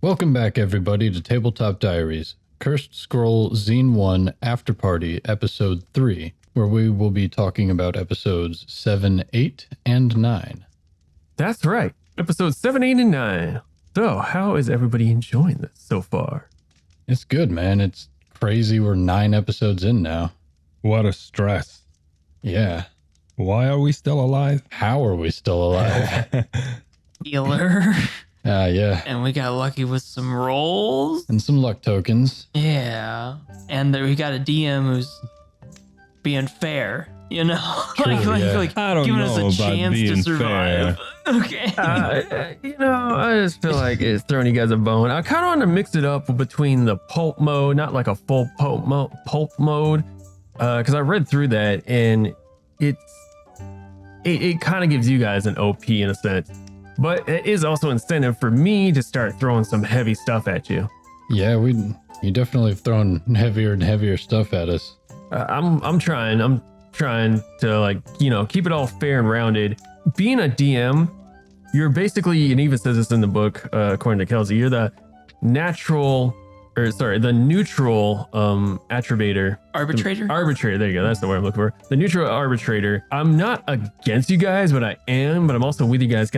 Welcome back, everybody, to Tabletop Diaries, Cursed Scroll Zine 1 After Party, Episode 3, where we will be talking about Episodes 7, 8, and 9. That's right. Episodes 7, 8, and 9. So, how is everybody enjoying this so far? It's good, man. It's crazy. We're 9 episodes in now. What a stress. Yeah. Why are we still alive? How are we still alive? Healer. Yeah. And we got lucky with some rolls. And some luck tokens. Yeah. And we got a DM who's being fair, you know? True, yeah. like I don't giving know us a about chance being to survive. Okay. I just feel like it's throwing you guys a bone. I kind of want to mix it up between the pulp mode, not like a full pulp mode, because I read through that and it kind of gives you guys an OP in a sense. But it is also incentive for me to start throwing some heavy stuff at you. Yeah, you definitely have thrown heavier and heavier stuff at us. I'm trying to keep it all fair and rounded. Being a DM, you're basically, and even says this in the book, according to Kelsey, you're the neutral attributor. Arbitrator, there you go. That's the word I'm looking for. The neutral arbitrator. I'm not against you guys, but I'm also with you guys.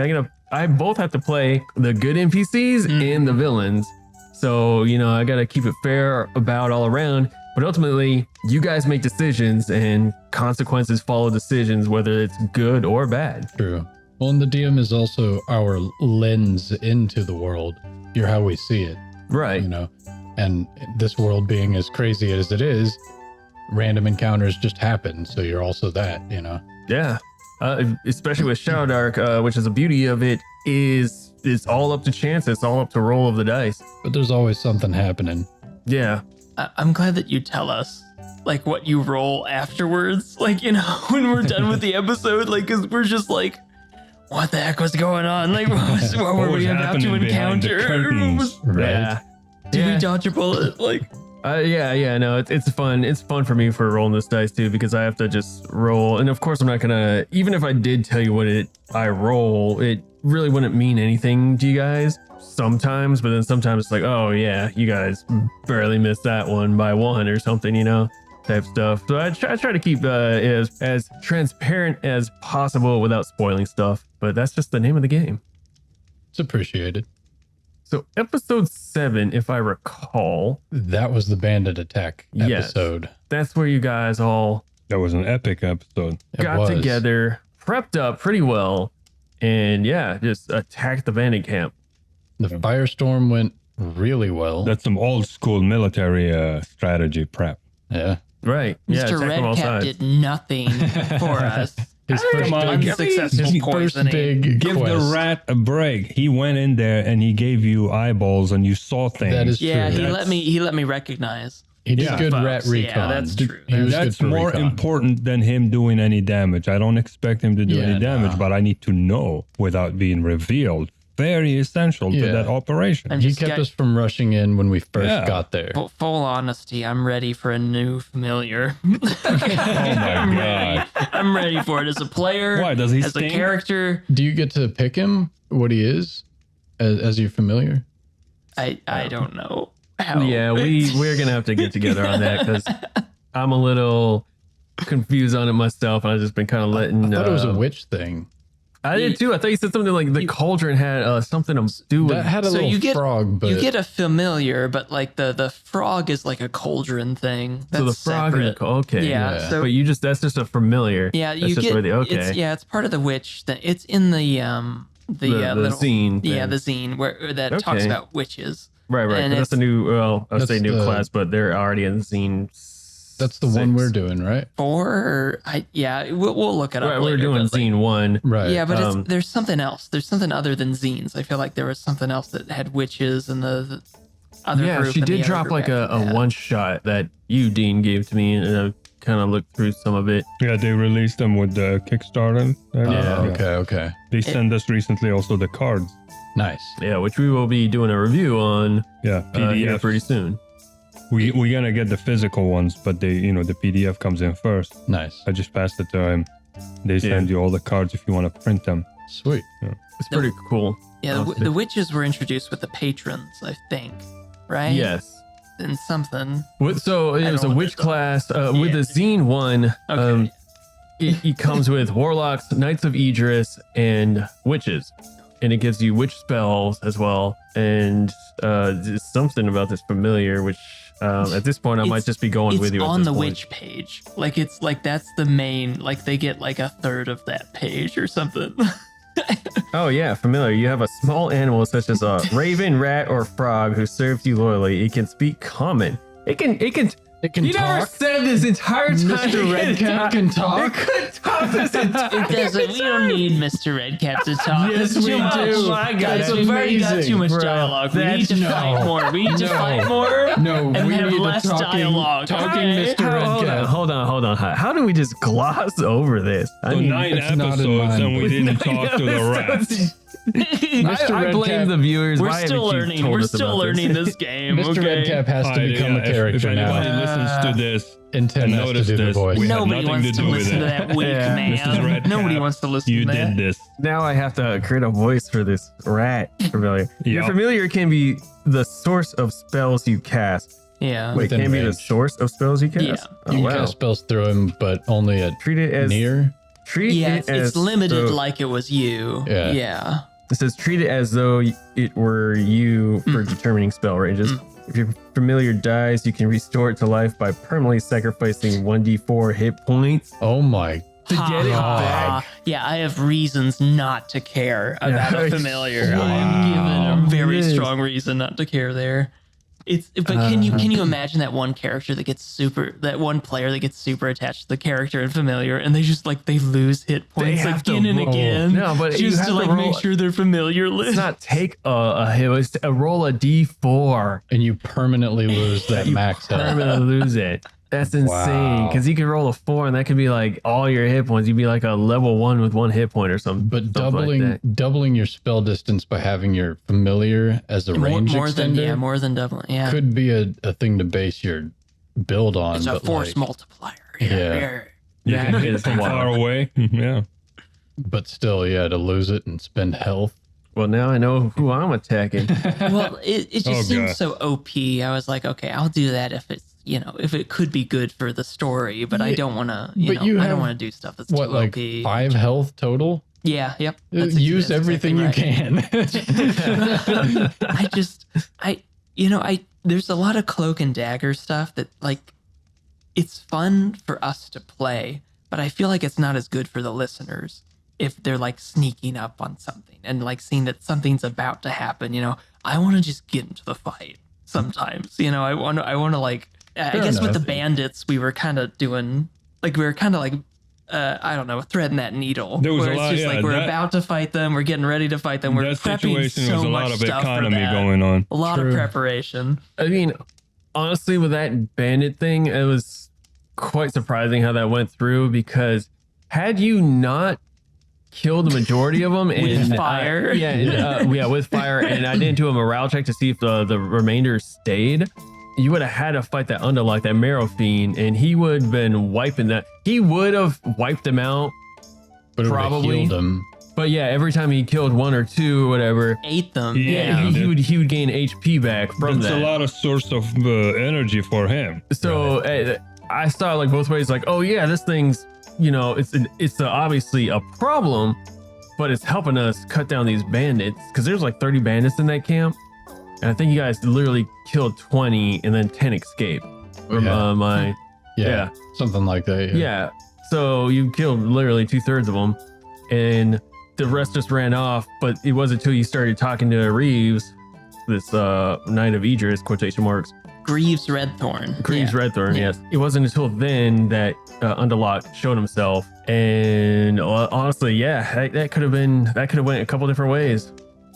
I both have to play the good NPCs and the villains. So, I got to keep it fair about all around. But ultimately, you guys make decisions and consequences follow decisions, whether it's good or bad. True. Well, and the DM is also our lens into the world. You're how we see it. Right. And this world being as crazy as it is, random encounters just happen. So you're also that, Yeah. Especially with Shadowdark, which is the beauty of it, is it's all up to chance. It's all up to roll of the dice. But there's always something happening. Yeah. I'm glad that you tell us like what you roll afterwards. Like, when we're done with the episode, like, cause we're just like, what the heck was going on? Like, what were we about to encounter? Right. Yeah. Did we dodge a bullet? Like, no, it's fun. It's fun for me for rolling this dice too, because I have to just roll. And of course I'm not gonna, even if I did tell you what I roll, it really wouldn't mean anything to you guys sometimes, but then sometimes it's like, oh yeah, you guys barely missed that one by 1 or something, type stuff. So I try to keep as transparent as possible without spoiling stuff, but that's just the name of the game. It's appreciated. So episode 7, if I recall, that was the bandit attack episode. Yes, that's where you guys all That was an epic episode. got together, prepped up pretty well, and just attacked the bandit camp. The firestorm went really well. That's some old school military strategy prep. Yeah. Right. Yeah, Mr. Redcap did nothing for us. His first unsuccessful poisoning. Give the rat a break. He went in there and he gave you eyeballs and you saw things. That is Yeah, true. he let me recognize. He did Yeah. good Fucks. rat recon. Yeah, that's true. He was That's good for more recon. important than him doing any damage. I don't expect him to do any damage, but I need to know without being revealed. Very essential to that operation. I'm He just kept us from rushing in when we first got there. full honesty, I'm ready for a new familiar. Oh my god. I'm ready for it as a player. Why, does he as stink? a character? Do you get to pick him, what he is, as your familiar? I don't know how. Yeah, we're gonna have to get together on that because I'm a little confused on it myself, and I've just been kind of letting. I thought it was a witch thing. I did too. I thought you said something like the cauldron had something to do with. That had a So little you get frog, but you get a familiar, but like the frog is like a cauldron thing. That's so the frog separate. is okay. Yeah. So but that's just a familiar. yeah, That's you just get where it's part of the witch thing. It's in the little zine. Yeah, thing. the zine where that talks about witches. Right. and That's a new. Well, I'll say new the- class, but they're already in zine. that's the one we're doing, right? We'll look it up. Right, later, we're doing but, like, zine 1. Right. Yeah, but there's something else. There's something other than zines. I feel like there was something else that had witches and the other Yeah, group. she and the did other drop group like after a that. one shot that you, Dean, gave to me, and I kind of looked through some of it. Yeah, they released them with the Kickstarter. Okay. They sent us recently also the cards. Nice. Yeah, which we will be doing a review on Yeah, here PDF. pretty soon. We're gonna get the physical ones, but the PDF comes in first. Nice. I just passed it to him. They send you all the cards if you want to print them. Sweet. It's pretty cool. Yeah, the witches were introduced with the patrons, I think, right? Yes. And something. So it was a witch class with the Zine one. Okay. It comes with warlocks, knights of Idris, and witches, and it gives you witch spells as well. And there's something about this familiar, which at this point I might just be going with you. It's on the witch page. Like it's like that's the main. Like they get like a third of that page or something. Oh yeah, familiar. You have a small animal such as a raven, rat, or frog who serves you loyally. It can speak common. It can you talk. never said this entire time. Mr. Redcap can talk. It could talk this entire It doesn't. We don't need Mr. Redcap to talk. Yes, It's we too much. do. Oh my God, That's we've already got amazing, too much bro. dialogue. We need to No. fight more. We need to fight more. No, and we have need less a dialogue. talking Okay. Mr. Redcap. Hold on. How do we just gloss over this? I So mean, 9 it's not in episodes mine. and we didn't talk to the rats. I blame Redcap- the viewers. We're Why still haven't you learning. told We're us still about learning this game. Mr. Okay. Redcap has to become a character if anybody now. listens to this And Tim and has to notice do the this, voice. we had Nobody nothing wants to to do with listen to it. that weak Yeah, Mrs. man. Redcap, Nobody wants to listen You to did that. this. Now I have to create a voice for this rat familiar. Your Yep. familiar can be the source of spells you cast. Yeah. Wait, Within can be the range. source of spells you cast? Yeah. Oh, You can wow. cast spells through him, but only at Treat it as near. treat Yeah, it it's as limited though- like it was you. Yeah. Yeah. It says treat it as though it were you for determining spell ranges. If your familiar dies, you can restore it to life by permanently sacrificing 1d4 hit points Oh my. to get it Ha, back. Yeah, I have reasons not to care about a familiar. Wow. I am given a very Yes. strong reason not to care there. But can you imagine that one character that one player that gets super attached to the character and familiar, and they just like they lose hit points have to again and roll. again. No, but you just have to to like roll- make sure they're familiar. It's not take a hit, it's a roll a d4. And you permanently lose that max health. Permanently lose it. That's insane. Wow. Because you could roll a 4 and that could be like all your hit points. You'd be like a level 1 with 1 hit point or something. But something like that. doubling your spell distance by having your familiar as a range extender more than doubling. Yeah, could be a thing to base your build on. it's a but force like, multiplier. Yeah. You That can hit is from far wild. away. Yeah. but still, yeah, to lose it and spend health. Well, now I know who I'm attacking. Well, it just Oh, seems God. so OP. I was like, okay, I'll do that if it's if it could be good for the story, but I Yeah, don't want to. but you I have, don't want to do stuff that's What, too like OP. 5 health total? Yeah. Yep. that's Use that's everything exactly you can. There's a lot of cloak and dagger stuff that like it's fun for us to play, but I feel like it's not as good for the listeners if they're like sneaking up on something and like seeing that something's about to happen. I want to just get into the fight sometimes. I want to like I Fair guess with the enough. bandits we were kind of doing like I don't know, threading that needle. There was where a it's lot- just yeah, like we're that- about to fight them, we're getting ready to fight them, we're That prepping situation so was a much lot of stuff for economy that. going on. A lot True. of preparation. I mean, honestly, with that bandit thing, it was quite surprising how that went through because had you not killed the majority of them With and fire. with fire, and I didn't do a morale check to see if the remainder stayed, you would have had to fight that Underlock, that Marrow Fiend, and he would have been wiping that. He would have wiped them out, But it would've Probably. healed him. but yeah, every time he killed 1 or 2 or whatever, Ate them. Yeah. he would gain HP back from That's that. a lot of source of energy for him. So I saw it like both ways. Like, oh yeah, this thing's it's obviously a problem, but it's helping us cut down these bandits because there's like 30 bandits in that camp, and I think you guys literally killed 20 and then 10 escaped from Yeah. Yeah. Something like that. yeah. So you killed literally 2/3 of them, and the rest just ran off. But it wasn't until you started talking to Reeves, this Knight of Idris quotation marks. Greaves Redthorn. Greaves Yeah. Redthorn, Yeah. yes. It wasn't until then that Underlock showed himself, and honestly, yeah, that could have went a couple different ways,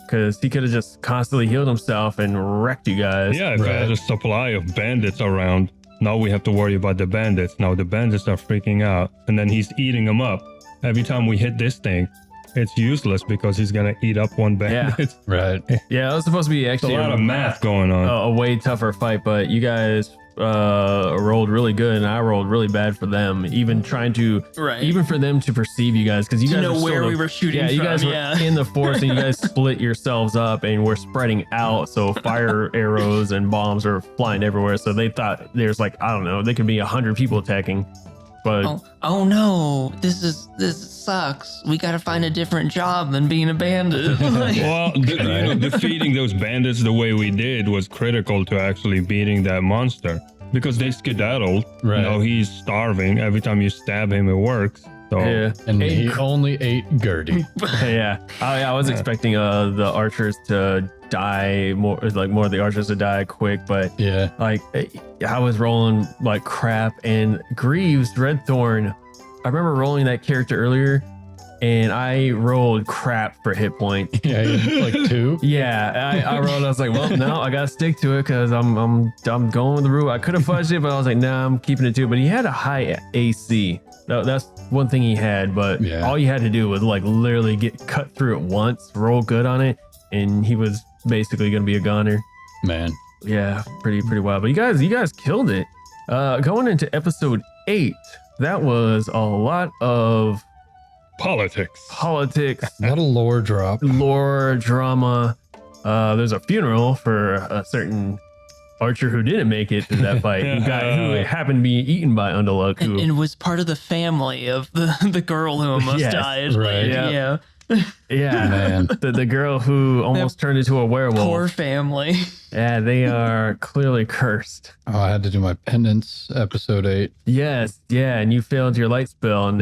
because he could have just constantly healed himself and wrecked you guys. Yeah, if I had a supply of bandits around, now we have to worry about the bandits. Now the bandits are freaking out, and then he's eating them up. Every time we hit this thing, it's useless because he's gonna eat up one bandit. Right. Yeah, it was supposed to be It's a actually lot of math going on. a way tougher fight, but you guys rolled really good and I rolled really bad for them. Even trying to, even for them to perceive you guys, because you guys know were where sort of, we were shooting yeah, from. you guys were in the forest and you guys split yourselves up and we're spreading out. So fire arrows and bombs are flying everywhere. So they thought there's like, I don't know, there could be 100 people attacking. But oh no, this sucks. We gotta find a different job than being a bandit. Well, defeating those bandits the way we did was critical to actually beating that monster because they skedaddled. Right. You know, he's starving. Every time you stab him, it works. So yeah, And he only ate Gertie. yeah, I was expecting the archers to die more of the archers to die quick, but Yeah. like I was rolling like crap. And Greaves Redthorn, I remember rolling that character earlier and I rolled crap for hit points. Yeah, like 2. Yeah, I rolled. I was like, well, no, I gotta stick to it because I'm going with the route. I could have fudged it, but I was like, nah, I'm keeping it too. But he had a high AC. That's one thing he had, but all you had to do was like literally get cut through it once, roll good on it, and he was basically gonna be a goner. Man. Yeah, pretty wild. But you guys killed it. Going into episode 8, that was a lot of politics. A lot of lore drop. lore drama. There's a funeral for a certain archer who didn't make it to that fight, who happened to be eaten by Undeluck, who and was part of the family of the girl who almost died. Right. Yeah. Yeah. Man. the girl who almost turned into a werewolf. Poor family. Yeah, they are clearly cursed. Oh, I had to do my penance episode 8. Yes, yeah, and you failed your light spell, and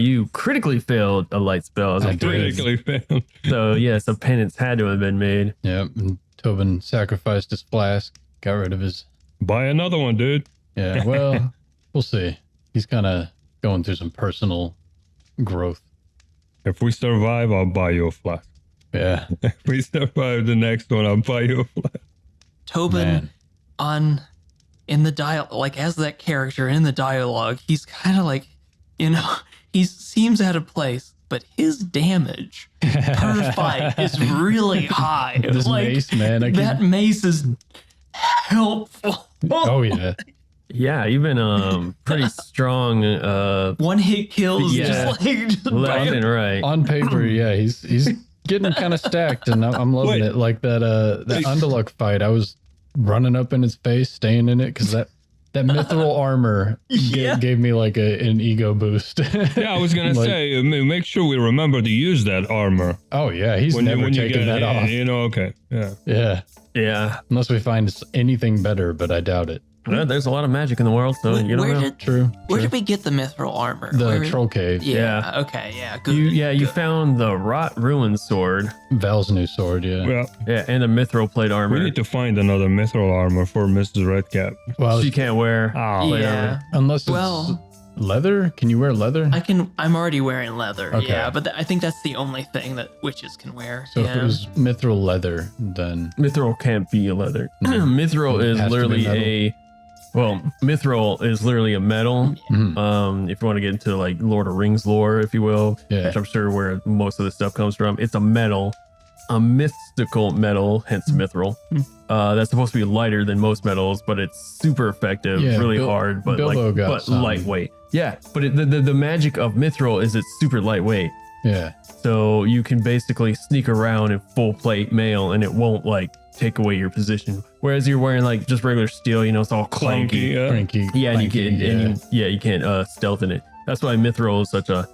you critically failed a light spell as a I did. penance. Critically failed. So yes, a penance had to have been made. Yep. And Tobin sacrificed his flask, got rid of his. Buy another one, dude. Yeah. Well, we'll see. He's kind of going through some personal growth. If we survive, I'll buy you a flask. Yeah. If we survive the next one, I'll buy you a flask. Tobin in the dialogue, like as that character in the dialogue, he's kind of like, he seems out of place, but his damage per fight is really high. This like, mace, man. that mace is helpful. Oh, yeah. Yeah, you've been pretty strong. One hit kills, Yeah. just Left and right. On paper, yeah, he's getting kind of stacked, and I'm loving it. Like that Undeluck fight, I was running up in his face, staying in it, because that mithril armor gave me like an ego boost. Yeah, I was gonna say, make sure we remember to use that armor. Oh yeah, he's never taken that off. Okay, yeah. Yeah, Yeah, unless we find anything better, but I doubt it. well, there's a lot of magic in the world, so you don't know. True. Where did we get the mithril armor? The troll cave? Yeah. Okay. Yeah. Good. You found the Rot Ruin sword. Val's new sword. Yeah. Well, Yeah, and the mithril plate armor. we need to find another mithril armor for Mrs. Redcap. Well, She can't wear. Oh, Yeah. unless it's Well, leather. Can you wear leather? I'm already wearing leather. Okay. Yeah, but I think that's the only thing that witches can wear. So if it was mithril leather, then Mithril can't be a leather. Mithril is Has to be literally metal. mithril is literally a metal. Mhm. If you want to get into like Lord of Rings lore, if you will, Yeah. which I'm sure where most of the stuff comes from, it's a metal, a mystical metal, hence mithril. That's supposed to be lighter than most metals, but it's super effective, Yeah, really hard, but Bilbo got some. lightweight. Yeah, but the magic of mithril is it's super lightweight. yeah, So you can basically sneak around in full plate mail and it won't like take away your position. Whereas you're wearing like just regular steel, it's all clanky. Yeah. cranky. Yeah, and clanky, you can't stealth in it. That's why mithril is such a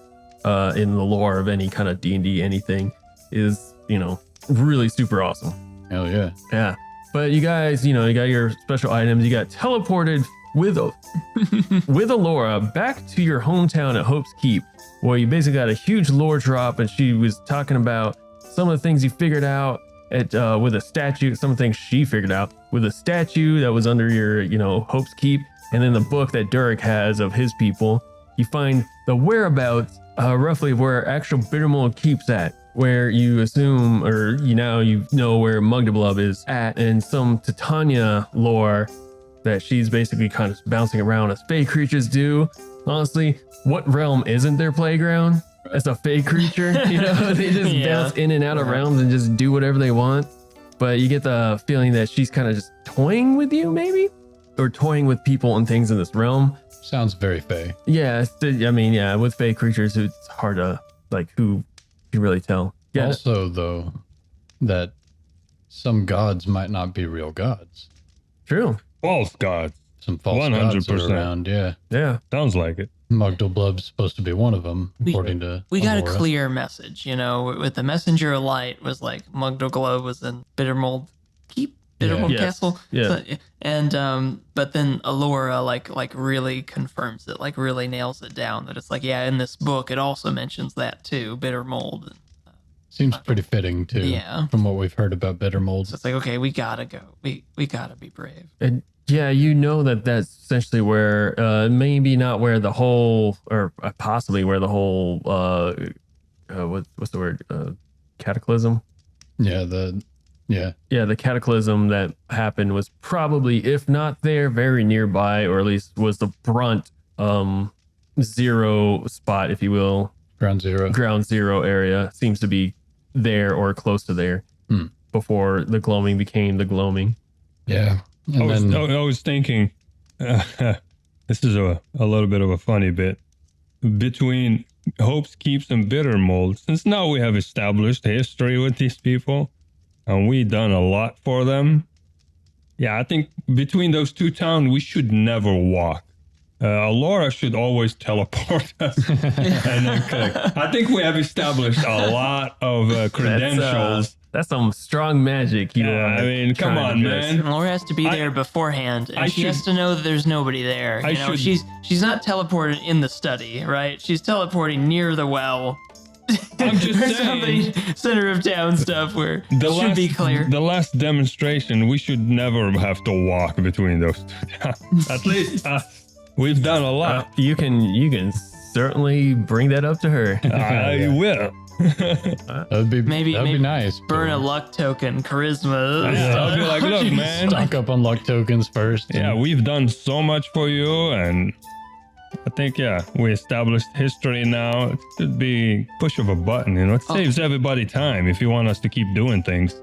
in the lore of any kind of D&D anything is, really super awesome. Hell yeah. Yeah. But you guys, you got your special items. You got teleported with Alora back to your hometown at Hope's Keep, where you basically got a huge lore drop, and she was talking about some of the things you figured out with a statue, some of the things she figured out with a statue that was under your, Hope's Keep, and then the book that Durek has of his people. You find the whereabouts roughly where actual Bittermold Keep's at, where you assume, or you know where Mugdablub is at, and some Titania lore that she's basically kind of bouncing around as fey creatures do. Honestly, what realm isn't their playground? As a fey creature, they just bounce in and out of realms and just do whatever they want. But you get the feeling that she's kind of just toying with you, maybe? or toying with people and things in this realm. Sounds very fey. Yeah, with fey creatures, it's hard to who can really tell. Yeah. Also, though, that some gods might not be real gods. True. False gods. Some false 100%. gods are around. Yeah. Yeah. Sounds like it. Mugdalblub's supposed to be one of them, according to We got a Alora. clear message, with the Messenger of Light was like Mugdalglub was in Bittermold Keep, Bittermold Yes. Castle. Yeah. So, and but then Alora like really confirms it, like really nails it down that it's like, yeah, in this book it also mentions that too, Bittermold. Seems pretty fitting too. Yeah. From what we've heard about Bittermold. So it's like, okay, we gotta go. We gotta be brave. And yeah, that's essentially where, maybe not where the whole, or possibly where the whole, what's the word? Cataclysm? Yeah. The cataclysm that happened was probably, if not there, very nearby, or at least was the brunt, zero spot, if you will. Ground zero Area seems to be there or close to there before the gloaming became the gloaming. Yeah. And I was thinking, this is a little bit of a funny bit. Between Hopes Keeps and Bittermold, since now we have established history with these people, and we done a lot for them. Yeah, I think between those two towns, we should never walk. Alora should always teleport us and then click. I think we have established a lot of credentials. That's some strong magic. I mean, come on, man. Laura has to be there beforehand, and she has to know that there's nobody there. She's not teleported in the study, right? She's teleporting near the well. I'm just or saying. something, center of town stuff where it should be clear. The last demonstration, we should never have to walk between those two towns. At least we've done a lot. You can certainly bring that up to her. I will. that'd be nice. Burn a luck token, charisma. Yeah, I'll be like, look, man. Stock up on luck tokens first. Yeah, we've done so much for you, and I think, we established history now. It should be push of a button, It saves everybody time if you want us to keep doing things.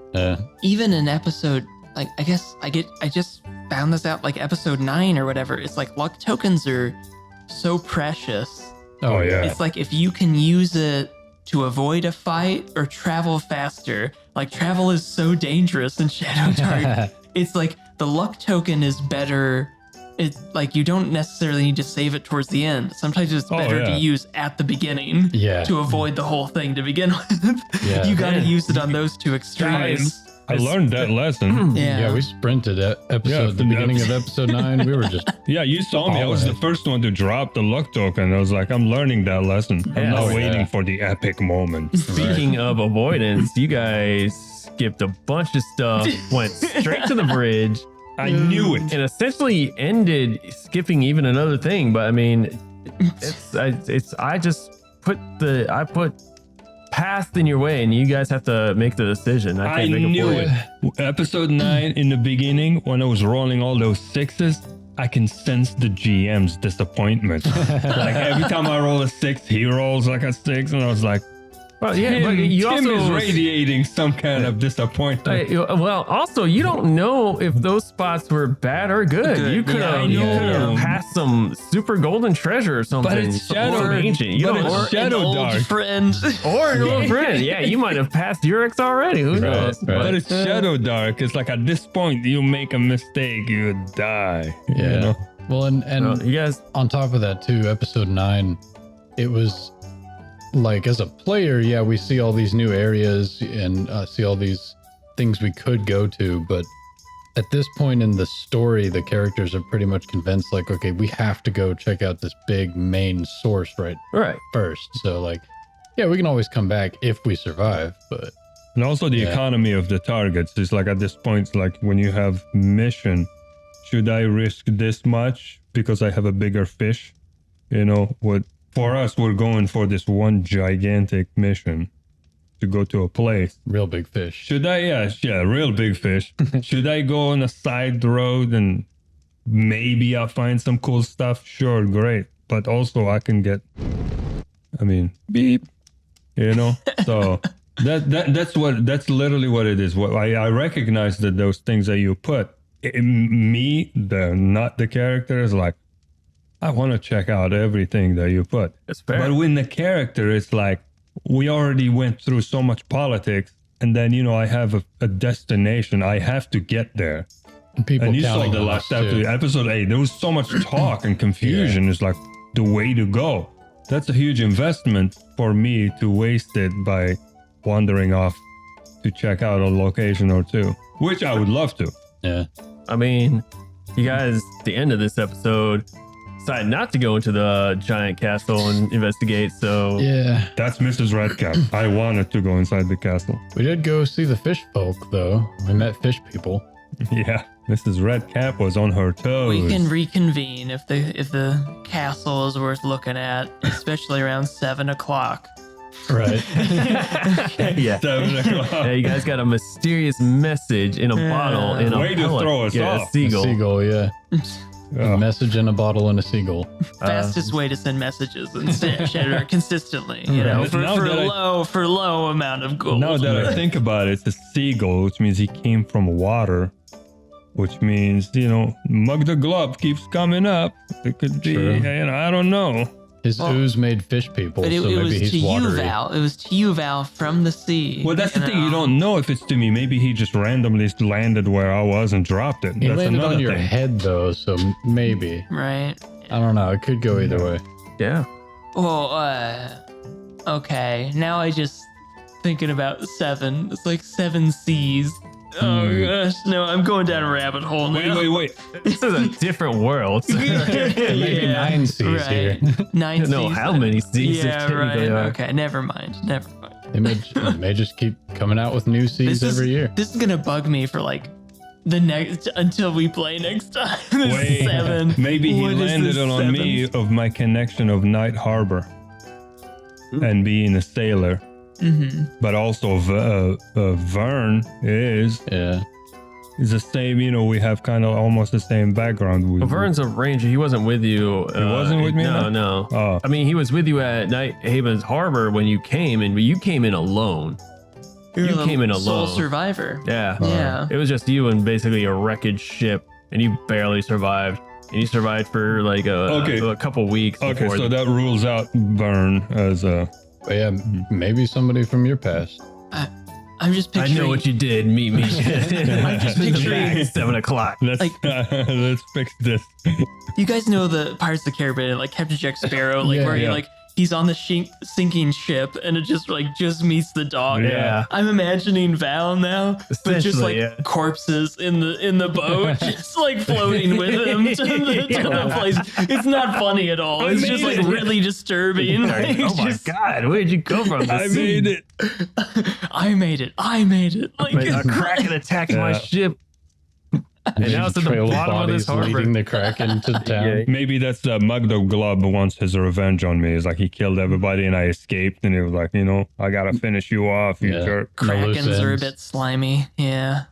Even in episode, like, I guess I just found this out, like episode 9 or whatever. It's like luck tokens are so precious. Oh, yeah. It's like if you can use it to avoid a fight or travel faster. Like travel is so dangerous in Shadowdark. It's like the luck token is better. It's like you don't necessarily need to save it towards the end. Sometimes it's better to use at the beginning to avoid the whole thing to begin with. Yeah. You got to use it on those two extremes. I learned that lesson. Yeah, we sprinted at the beginning of episode 9. We were just you saw me. I was the first one to drop the luck token. I was like, I'm learning that lesson. I'm not waiting for the epic moment. Speaking of avoidance, you guys skipped a bunch of stuff, went straight to the bridge. I knew it. And essentially ended skipping even another thing. But I mean, I put past in your way, and you guys have to make the decision. I can't make it for you. Episode 9 in the beginning, when I was rolling all those 6s, I can sense the GM's disappointment. Like every time I roll a 6, he rolls like a 6, and I was like, well, yeah, but you Tim also is radiating some kind of disappointment. Well, also, you don't know if those spots were bad or good. You could have passed some super golden treasure or something. But it's Shadowdark. An old friend. Or an old friend. Yeah, you might have passed your ex already. Who knows? Right. But it's Shadowdark. It's like at this point, you make a mistake, you die. Yeah. Well, and you guys, on top of that too, episode 9, it was like, as a player, we see all these new areas and see all these things we could go to, but at this point in the story, the characters are pretty much convinced, like, okay, we have to go check out this big main source right first. So like, we can always come back if we survive, but and also the economy of the targets is like, at this point, like when you have mission, should I risk this much because I have a bigger fish? For us, we're going for this one gigantic mission to go to a place. Real big fish. Should I? Real big fish. Should I go on a side road and maybe I'll find some cool stuff? Sure, great. But also I can get, beep, So that's literally what it is. I recognize that those things that you put me, not the character, is like, I want to check out everything that you put. That's fair. But when the character, it's like, we already went through so much politics, and then, I have a destination. I have to get there. People And you saw counting the on last us, too. episode 8. There was so much talk and confusion. It's like the way to go. That's a huge investment for me to waste it by wandering off to check out a location or two, which I would love to. Yeah. I mean, you guys, at the end of this episode, decided not to go into the giant castle and investigate. So Yeah. That's Mrs. Redcap. I wanted to go inside the castle. We did go see the fish folk, though. We met fish people. Yeah, Mrs. Redcap was on her toes. We can reconvene if the castle is worth looking at, especially around 7 o'clock. Right. yeah. 7 o'clock. Yeah, you guys got a mysterious message in a bottle in a Way to pellet. throw us yeah, off. A seagull. A seagull, yeah. Yeah. A message in a bottle and a seagull. Fastest way to send messages in Shadowdark consistently, Right. for Now that I- low amount of gold. Now that I think about it, it's a seagull, which means he came from water, which means, Mug the Glove keeps coming up. It could be, True. I don't know. His ooze made fish people, But it, so it maybe was to he's you, watery. Val. It was to you, Val, from the sea. Well, that's the thing. You don't know if it's to me. Maybe he just randomly landed where I was and dropped it. He That's landed another on your thing. head, though, so maybe. Right. I don't know. It could go either way. Yeah. Well, okay. Now I just thinking about 7. It's like 7 seas. Oh gosh, no, I'm going down a rabbit hole now. Wait. This is a different world. Maybe 9 seas here. 9 I don't know seas. how many seas there Yeah, technically right. are. Okay, never mind. They may just keep coming out with new seas every year. This is gonna bug me for like the next until we play next time. This Wait. 7. Maybe he What is landed this, it on me 7? of my connection of Night Harbor and being a sailor. Mm-hmm. But also Vern is Yeah. the same, we have kind of almost the same background. Well, Vern's a ranger. He wasn't with you. He wasn't with me No, then? no. Oh. I mean, he was with you at Night Haven's Harbor when you came in, but you came in alone. You came in Soul alone. survivor. Yeah. Yeah. It was just you and basically a wreckage ship, and you barely survived. And you survived for like a couple weeks. Okay, before so that rules out Vern as a... But yeah, maybe somebody from your past. I'm just I picturing. know what you did. Meet me. I'm just picturing- 7 o'clock. Let's, Like- let's fix this. You guys know the Pirates of the Caribbean, like Captain Jack Sparrow, like Yeah, where yeah. he's on the sinking ship and it just meets the dog. Yeah. I'm imagining Val now, but just Essentially, like yeah. corpses in the boat, just like floating with him to the place. It's not funny at all. It's just like really disturbing. Like, Oh my just, God, where'd you come from? The I sea. made it. I made it. Like A kraken attacked my ship. And now it's at the Trail of bottom of this bodies harbor. leading the Kraken to town. Yeah. Maybe that's Mugdo Glub wants his revenge on me. It's like he killed everybody and I escaped, and he was like, I gotta finish you off, you Yeah. jerk. loose Krakens are a ends. bit slimy. Yeah.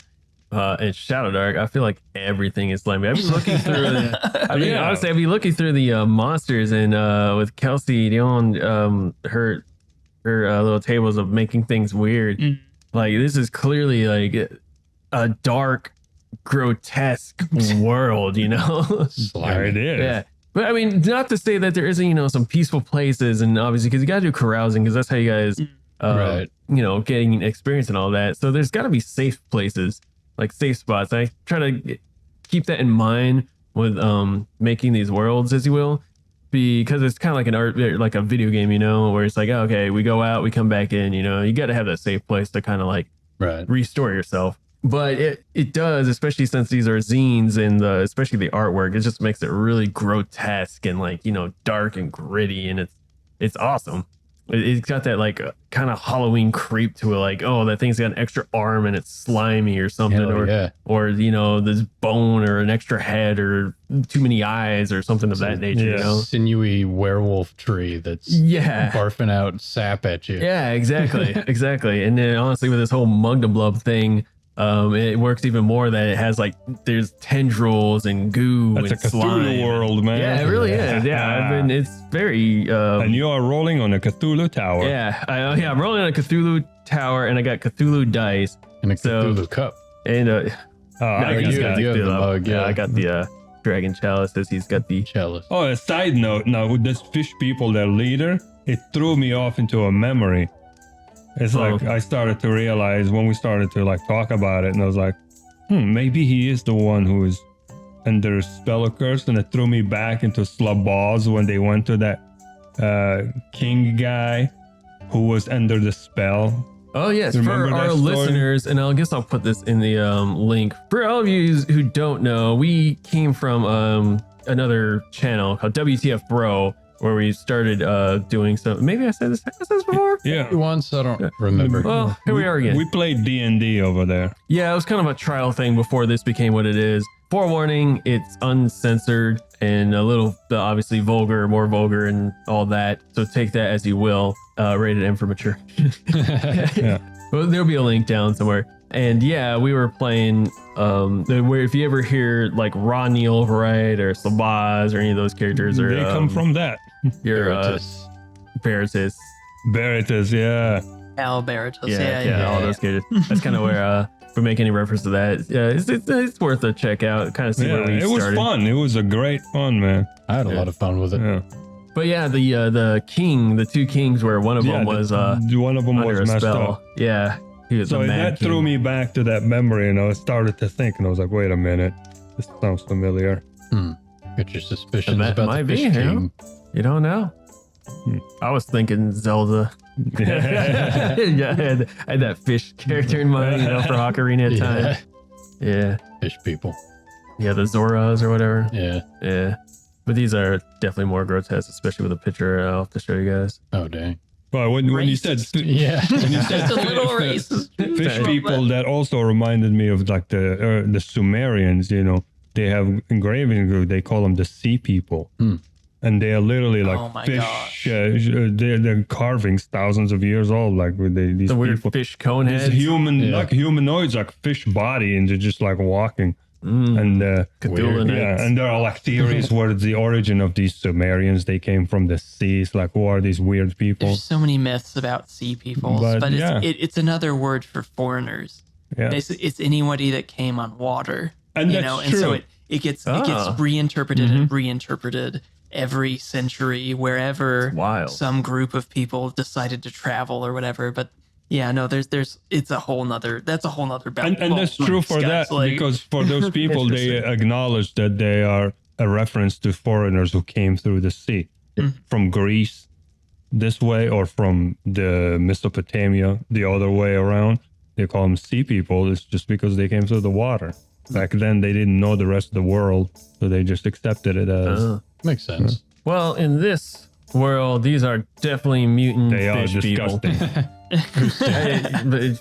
In Shadowdark, I feel like everything is slimy. I've been looking through the, I mean, Yeah. honestly, I've been looking through the monsters and with Kelsey Dion, her little tables of making things weird. Mm. Like this is clearly like a dark, grotesque world, There Slimy. it is. Yeah. But I mean, not to say that there isn't, some peaceful places, and obviously, because you got to do carousing, because that's how you guys, Right. getting experience and all that. So there's got to be safe places, like safe spots. I try to keep that in mind with making these worlds, as you will, because it's kind of like an art, like a video game, where it's like, okay, we go out, we come back in, you got to have that safe place to kind of like Right. restore yourself. But it does, especially since these are zines and especially the artwork, it just makes it really grotesque and like, dark and gritty, and it's awesome. It's got that like kind of Halloween creep to it, like, oh, that thing's got an extra arm and it's slimy or something, Hell yeah. or this bone or an extra head or too many eyes or something of that nature, yeah. Sinewy werewolf tree that's Yeah. barfing out sap at you. Yeah, exactly. Exactly. And then honestly, with this whole Mugdablub thing, it works even more that it has like there's tendrils and goo That's a and Cthulhu slime. world, man. Yeah, it really is. Yeah, it's very. And you are rolling on a Cthulhu tower. Yeah, I'm rolling on a Cthulhu tower, and I got Cthulhu dice And a So- Cthulhu cup. and Oh, I he's got got you have the mug, yeah. I got the dragon chalice. As he's got the. Chalice. Oh, a side note. Now, with this fish people, their leader, it threw me off into a memory. It's like I started to realize when we started to like talk about it, and I was like, maybe he is the one who is under spell or curse, and it threw me back into Slabaz when they went to that king guy who was under the spell. Oh yes, for Remember that our story? listeners, and I guess I'll put this in the link for all of you who don't know. We came from another channel called WTFBRO, where we started doing some. Maybe I said this before. Yeah. Once, I don't remember. Well, here we are again. We played D&D over there. Yeah, it was kind of a trial thing before this became what it is. Forewarning, it's uncensored and a little obviously vulgar, more vulgar and all that. So take that as you will. Rated M for mature. Yeah. Well, there'll be a link down somewhere. And yeah, we were playing where if you ever hear like Ronil, right, or Slabaz or any of those characters, or They come from that. your Veritas. Veritas. Veritas, yeah. Al Baratus. Yeah, all those characters. That's kind of where if we make any reference to that, yeah, it's worth a check out. Kind of see where we It was started. fun. It was a great fun, man. I had a lot of fun with it. Yeah. But yeah, the two kings, where one of them was one of them under was a messed spell. up. Yeah, he was So a mad that king. threw me back to that memory, and I started to think, and I was like, wait a minute, this sounds familiar. Get your suspicions That about might the be fish him. king. You don't know. I was thinking Zelda. Yeah. Yeah, I had that fish character in mind, for Ocarina of Time. Yeah, Fish people. yeah, the Zoras or whatever. Yeah. Yeah, but these are definitely more grotesque, especially with a picture I'll have to show you guys. Oh, dang. But when you said Yeah. Just a little racist. fish people, that also reminded me of like the Sumerians. They have engraving. They call them the sea people, and they are literally like Oh my fish. gosh. They're carvings thousands of years old. Like with these The weird people, fish cone these heads. like humanoids, like fish body, and they're just like walking. And Cthulhu yeah, Knights. and there are like theories where the origin of these Sumerians, they came from the seas. Like, who are these weird people? There's so many myths about sea peoples, But, but yeah. it's another word for foreigners. Yeah. It's anybody that came on water. And you that's know, and so true. it gets Ah. reinterpreted and reinterpreted every century wherever wild. some group of people decided to travel or whatever. But yeah, no, it's a whole nother And that's true for that, because for those people, they acknowledge that they are a reference to foreigners who came through the sea from Greece this way, or from the Mesopotamia the other way around. They call them sea people. It's just because they came through the water. Back then, they didn't know the rest of the world, so they just accepted it as Makes sense. Well, in this world, these are definitely mutant they are fish people. disgusting.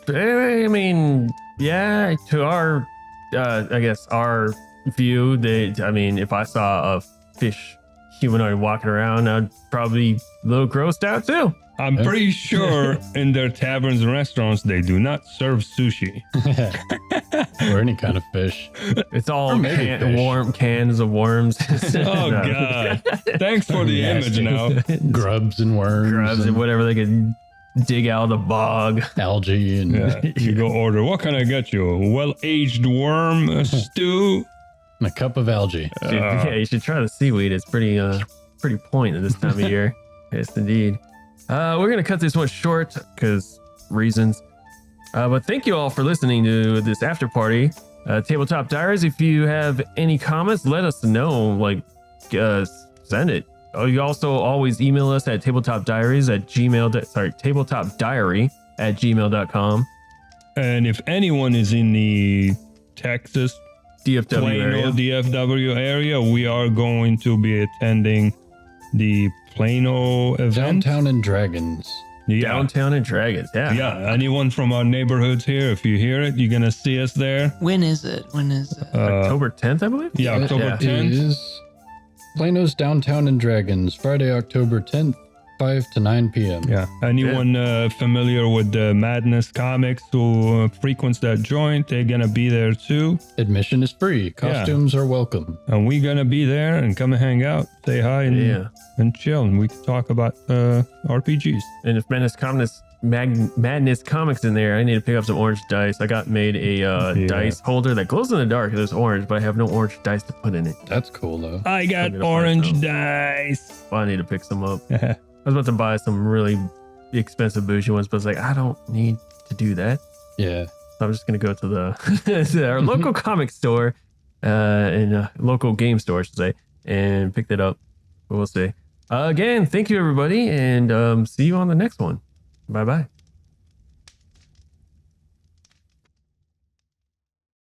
I mean, yeah, to our, I guess our view, if I saw a fish humanoid walking around, I'd probably be a little grossed out too. I'm pretty sure in their taverns and restaurants, they do not serve sushi. Or any kind of fish. It's all Or maybe fish. warm cans of worms. Oh, No. God. Thanks for the image now. Grubs and worms. Grubs and whatever they could dig out of the bog. Algae and Yeah, you go order. What can I get you? A well-aged worm, a stew? a cup of algae. Yeah, you should try the seaweed. It's pretty pointed this time of year. Yes, indeed. We're gonna cut this one short because reasons. But thank you all for listening to this after party. Tabletop Diaries. If you have any comments, let us know. Send it. Oh, you also always email us at tabletopdiary@gmail.com. And if anyone is in the Texas, DFW Plano, area. DFW area, we are going to be attending the Plano event. Downtown and Dragons. Yeah. Downtown and Dragons. Yeah. Yeah, anyone from our neighborhoods here, if you hear it, you're going to see us there. When is it? October 10th, I believe. Yeah, October Yeah. 10th. It is Plano's Downtown and Dragons, Friday, October 10th, 5 to 9 p.m. Yeah. Anyone familiar with the Madness Comics who frequents that joint, they're going to be there too. Admission is free. Costumes are welcome. And we're going to be there and come and hang out, say hi and chill. And we can talk about RPGs. And if Menace Madness Comics in there. I need to pick up some orange dice. I got made a dice holder that glows in the dark. There's orange, but I have no orange dice to put in it. That's cool though. I got orange dice. Well, I need to pick some up. I was about to buy some really expensive bougie ones, but it's like, I don't need to do that. Yeah. So I'm just going to go to the our local comic store and local game store, I should say, and pick that up. But we'll see. Again, thank you, everybody, and see you on the next one. Bye-bye.